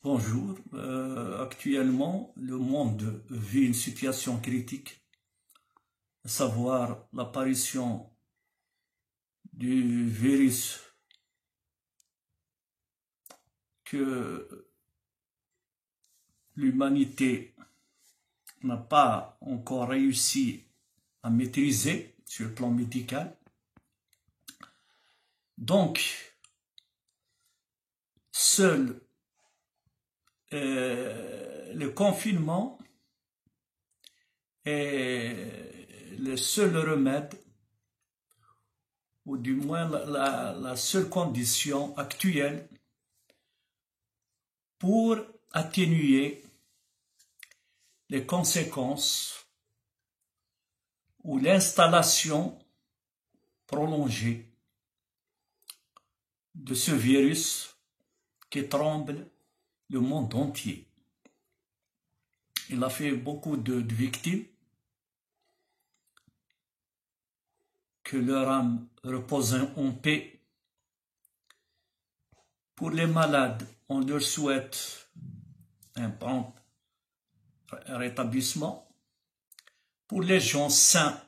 Bonjour. Actuellement, le monde vit une situation critique, à savoir l'apparition du virus que l'humanité n'a pas encore réussi à maîtriser sur le plan médical. Donc, seul le confinement est le seul remède, ou du moins la seule condition actuelle pour atténuer les conséquences ou l'installation prolongée de ce virus qui tremble le monde entier. Il a fait beaucoup de victimes. Que leur âme repose en paix. Pour les malades, on leur souhaite un prompt rétablissement. Pour les gens sains,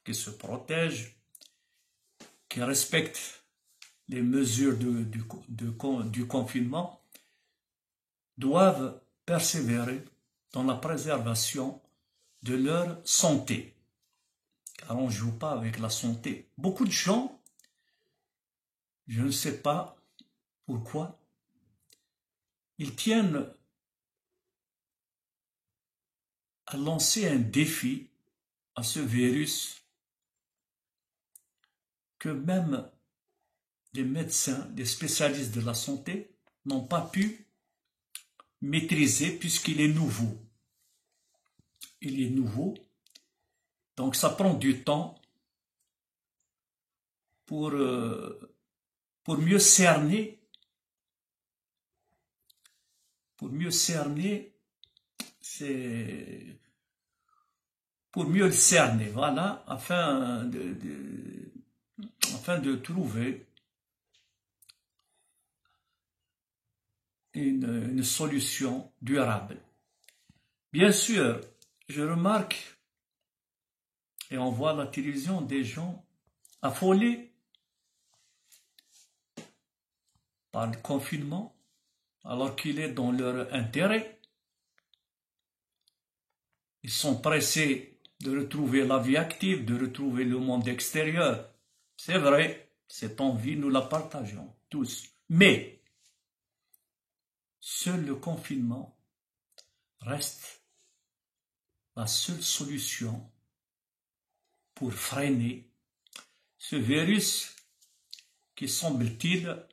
qui se protègent, qui respectent les mesures du confinement, doivent persévérer dans la préservation de leur santé. Car on ne joue pas avec la santé. Beaucoup de gens, je ne sais pas pourquoi, ils tiennent à lancer un défi à ce virus que même des médecins, des spécialistes de la santé n'ont pas pu maîtriser puisqu'il est nouveau. Il est nouveau. Donc ça prend du temps pour mieux cerner, c'est pour mieux le cerner, voilà, afin de trouver une solution durable. Bien sûr, je remarque et on voit à la télévision des gens affolés par le confinement, alors qu'il est dans leur intérêt. Ils sont pressés de retrouver la vie active, de retrouver le monde extérieur. C'est vrai, cette envie, nous la partageons tous. Mais, seul le confinement reste la seule solution pour freiner ce virus qui, semble-t-il,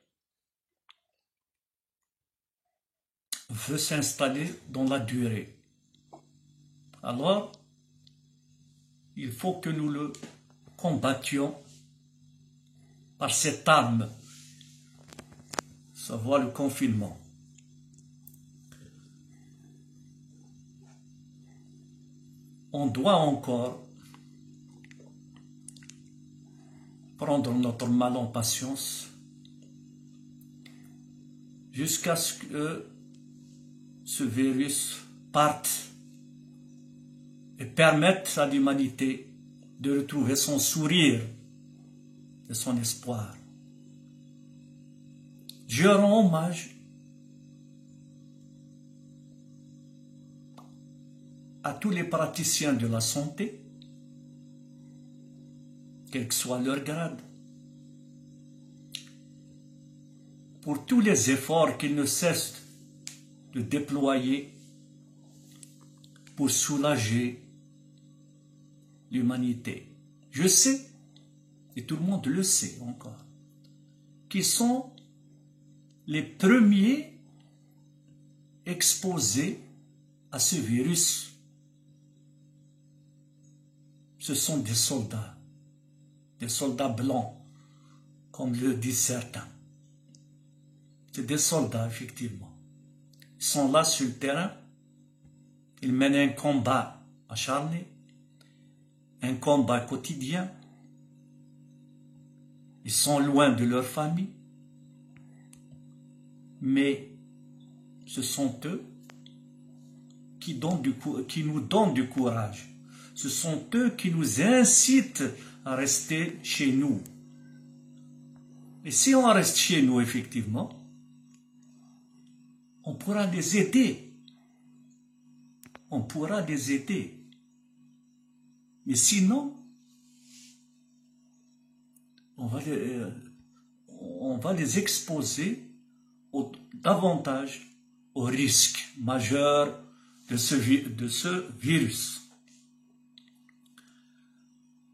veut s'installer dans la durée. Alors, il faut que nous le combattions par cette arme, savoir le confinement. On doit encore prendre notre mal en patience jusqu'à ce que ce virus parte et permette à l'humanité de retrouver son sourire et son espoir. Je rends hommage à tous les praticiens de la santé, quel que soit leur grade, pour tous les efforts qu'ils ne cessent de déployer pour soulager l'humanité. Je sais, et tout le monde le sait encore, qu'ils sont les premiers exposés à ce virus. Ce sont des soldats blancs, comme le disent certains. C'est des soldats, effectivement. Ils sont là sur le terrain, ils mènent un combat acharné, un combat quotidien. Ils sont loin de leur famille, mais ce sont eux qui nous donnent du courage. Ce sont eux qui nous incitent à rester chez nous. Et si on reste chez nous, effectivement, on pourra les aider. On pourra les aider. Mais sinon, on va les exposer davantage au risque majeur de ce virus.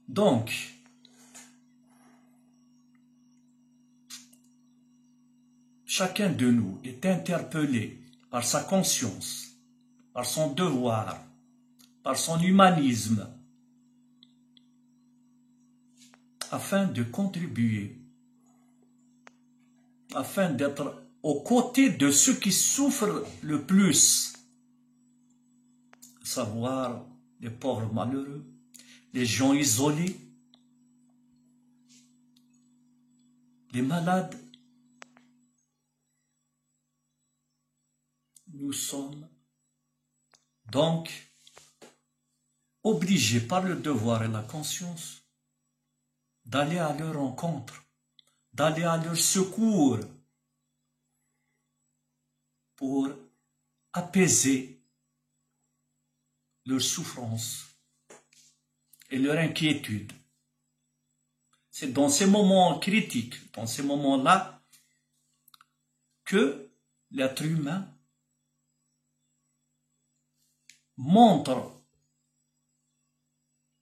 Donc, chacun de nous est interpellé par sa conscience, par son devoir, par son humanisme, afin de contribuer, afin d'être aux côtés de ceux qui souffrent le plus, à savoir les pauvres malheureux, les gens isolés, les malades. Nous sommes donc obligés par le devoir et la conscience d'aller à leur rencontre, d'aller à leur secours pour apaiser leur souffrance et leur inquiétude. C'est dans ces moments critiques, dans ces moments-là, que l'être humain montre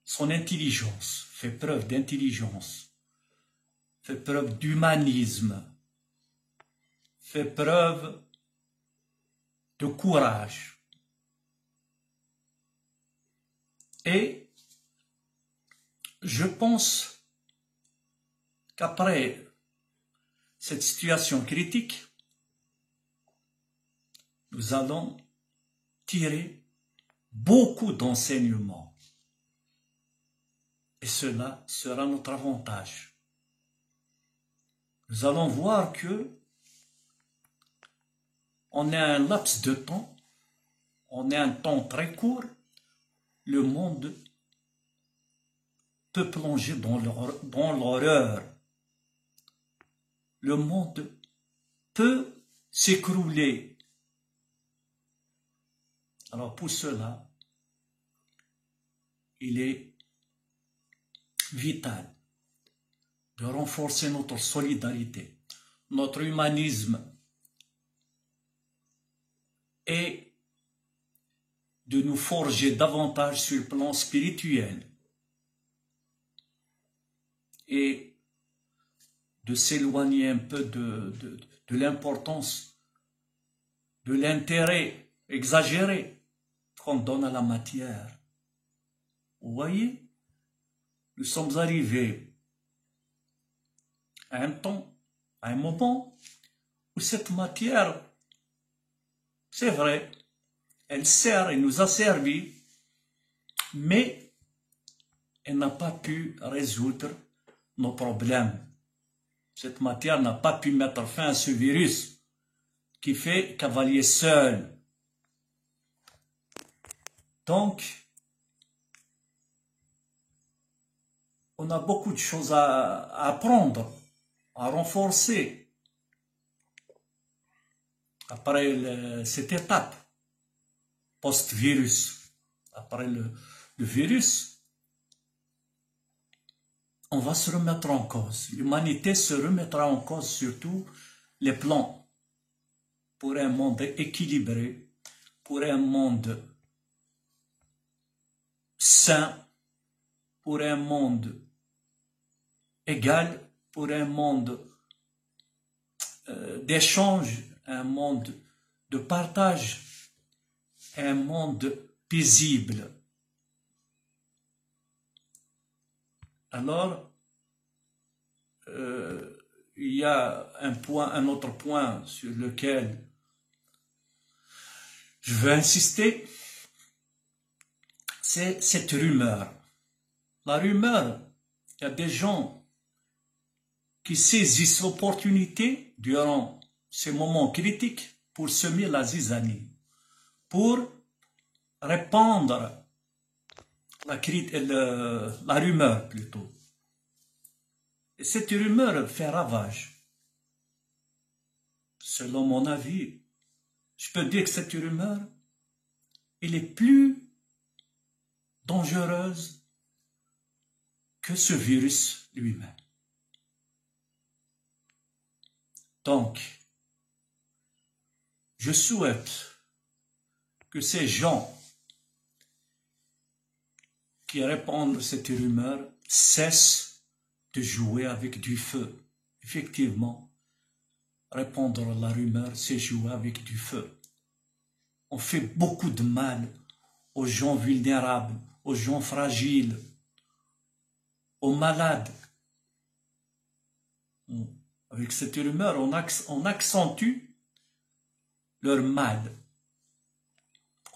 son intelligence, fait preuve d'intelligence, fait preuve d'humanisme, fait preuve de courage. Et je pense qu'après cette situation critique, nous allons tirer beaucoup d'enseignements. Et cela sera notre avantage. Nous allons voir que on a un laps de temps, on a un temps très court, le monde peut plonger dans l'horreur. Le monde peut s'écrouler. Alors pour cela, il est vital de renforcer notre solidarité, notre humanisme et de nous forger davantage sur le plan spirituel et de s'éloigner un peu de l'importance, de l'intérêt exagéré qu'on donne à la matière. Vous voyez, nous sommes arrivés à un temps, à un moment où cette matière, c'est vrai, elle sert et nous a servi, mais elle n'a pas pu résoudre nos problèmes. Cette matière n'a pas pu mettre fin à ce virus qui fait cavalier seul. Donc, on a beaucoup de choses à apprendre, à renforcer après cette étape post-virus. Après le virus, on va se remettre en cause. L'humanité se remettra en cause sur tous les plans pour un monde équilibré, pour un monde sain, pour un monde égal, pour un monde d'échange, un monde de partage, un monde paisible. Alors, il y a un autre point sur lequel je veux insister, c'est cette rumeur. La rumeur, il y a des gens qui saisissent l'opportunité durant ces moments critiques pour semer la zizanie, pour répandre la rumeur plutôt. Et cette rumeur fait ravage. Selon mon avis, je peux dire que cette rumeur, elle est plus dangereuse que ce virus lui-même. Donc, je souhaite que ces gens qui répandent cette rumeur cessent de jouer avec du feu. Effectivement, répandre la rumeur, c'est jouer avec du feu. On fait beaucoup de mal aux gens vulnérables, aux gens fragiles, aux malades. Avec cette rumeur, on accentue leur mal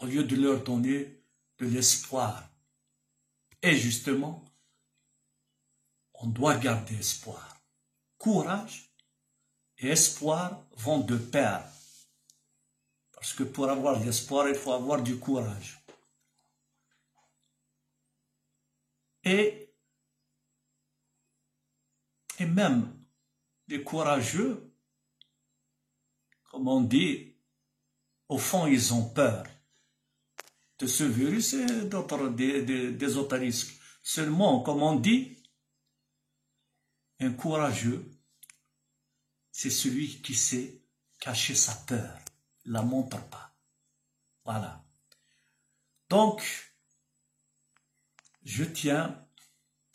au lieu de leur donner de l'espoir. Et justement, on doit garder espoir. Courage et espoir vont de pair. Parce que pour avoir de l'espoir, il faut avoir du courage. Et même les courageux, comme on dit, au fond, ils ont peur de ce virus et d'autres des autres risques. Seulement, comme on dit, un courageux, c'est celui qui sait cacher sa peur, ne la montre pas. Voilà. Donc, je tiens,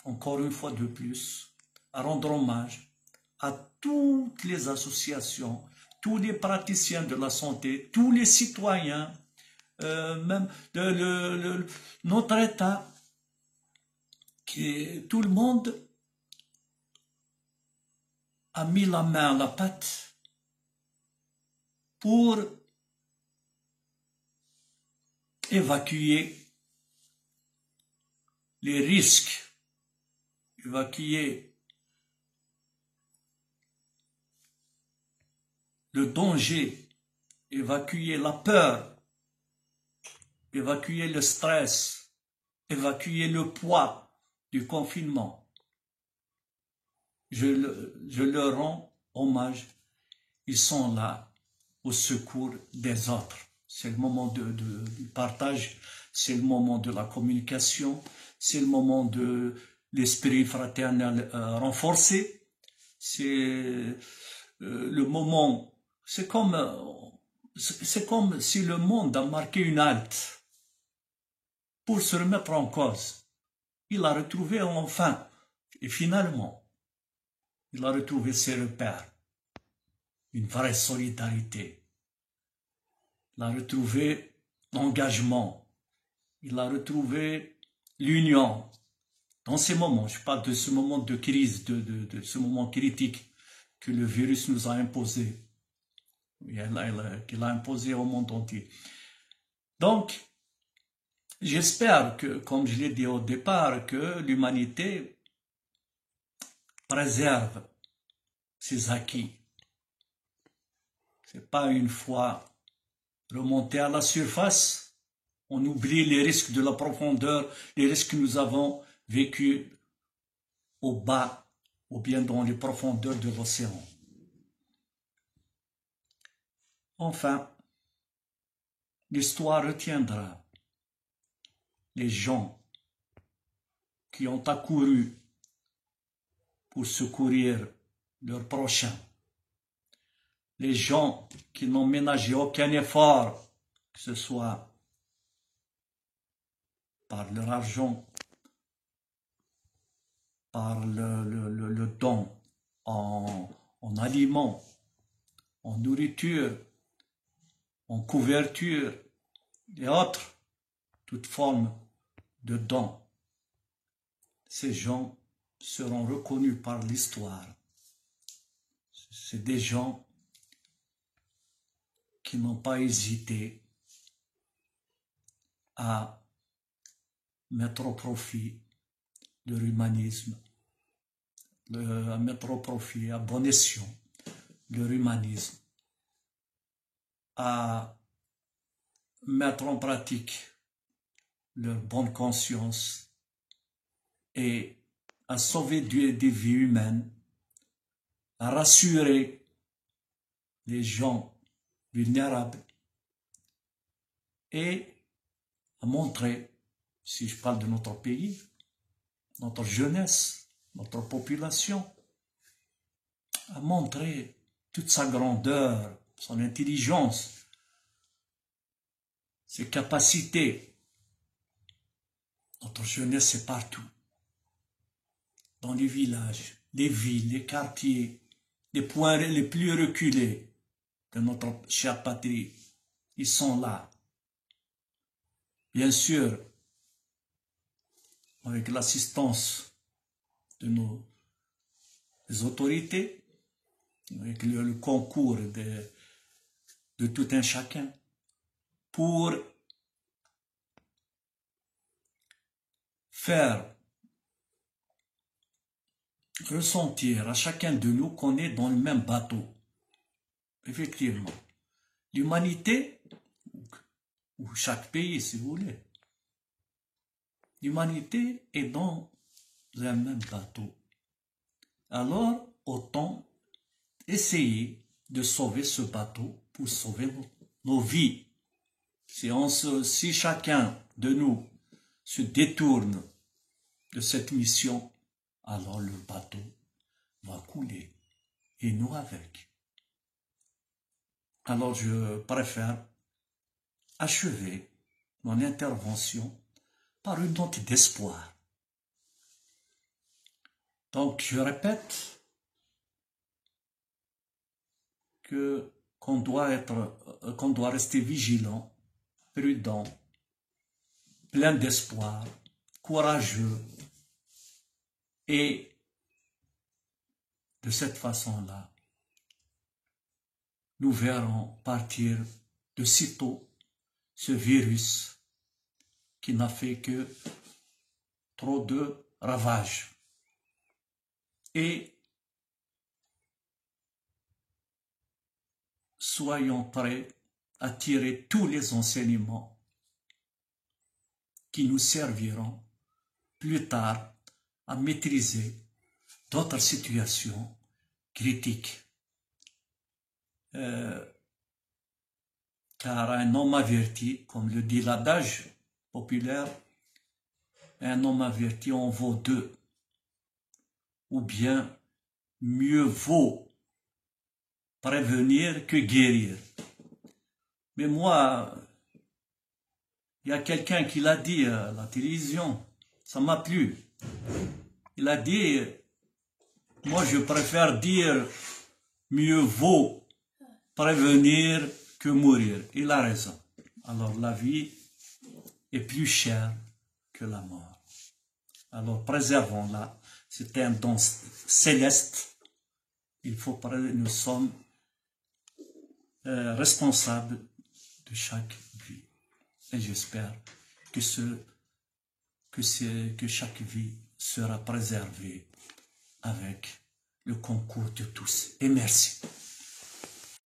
encore une fois de plus, à rendre hommage à toutes les associations, tous les praticiens de la santé, tous les citoyens, même notre État, tout le monde a mis la main à la pâte pour évacuer les risques, évacuer le danger, évacuer la peur, évacuer le stress, évacuer le poids du confinement. Je leur rends hommage. Ils sont là au secours des autres. C'est le moment du partage, c'est le moment de la communication, c'est le moment de l'esprit fraternel renforcé. C'est le moment, c'est comme si le monde a marqué une halte pour se remettre en cause. Il a retrouvé enfin, et finalement, il a retrouvé ses repères, une vraie solidarité. Il a retrouvé l'engagement, il a retrouvé l'union. Dans ces moments, je parle de ce moment de crise, de ce moment critique que le virus nous a imposé, qu'il a imposé au monde entier. Donc, j'espère que, comme je l'ai dit au départ, que l'humanité préserve ses acquis. C'est pas une fois remonté à la surface, on oublie les risques de la profondeur, les risques que nous avons vécus au bas ou bien dans les profondeurs de l'océan. Enfin, l'histoire retiendra les gens qui ont accouru pour secourir leurs prochains, les gens qui n'ont ménagé aucun effort, que ce soit par leur argent, par le don en aliments, en nourriture, en couverture et autres, toute forme de don. Ces gens seront reconnus par l'histoire. C'est des gens qui n'ont pas hésité à mettre au profit leur humanisme, à mettre au profit, à bon escient, leur humanisme, à mettre en pratique leur bonne conscience et à sauver des vies humaines, à rassurer les gens vulnérables et à montrer, si je parle de notre pays, notre jeunesse, notre population, à montrer toute sa grandeur, son intelligence, ses capacités. Notre jeunesse est partout, dans les villages, les villes, les quartiers, les points les plus reculés de notre chère patrie. Ils sont là. Bien sûr, avec l'assistance de nos autorités, avec le concours de tout un chacun, pour faire ressentir à chacun de nous qu'on est dans le même bateau. Effectivement, l'humanité, ou chaque pays si vous voulez, l'humanité est dans le même bateau. Alors, autant essayer de sauver ce bateau pour sauver nos vies. Si chacun de nous se détourne de cette mission, alors le bateau va couler, et nous avec. Alors je préfère achever mon intervention par une note d'espoir. Donc je répète qu'on doit rester vigilant, prudent, plein d'espoir, courageux, et de cette façon-là, nous verrons partir de sitôt ce virus qui n'a fait que trop de ravages. Et soyons prêts à tirer tous les enseignements qui nous serviront plus tard à maîtriser d'autres situations critiques. Car un homme averti, comme le dit l'adage populaire, un homme averti en vaut deux, ou bien mieux vaut prévenir que guérir. Mais moi, il y a quelqu'un qui l'a dit à la télévision, ça m'a plu. Il a dit, moi je préfère dire mieux vaut prévenir que mourir. Il a raison. Alors la vie est plus chère que la mort. Alors préservons-la. C'est un don céleste. Nous sommes responsables de chaque vie. Et j'espère que chaque vie sera préservée avec le concours de tous. Et merci.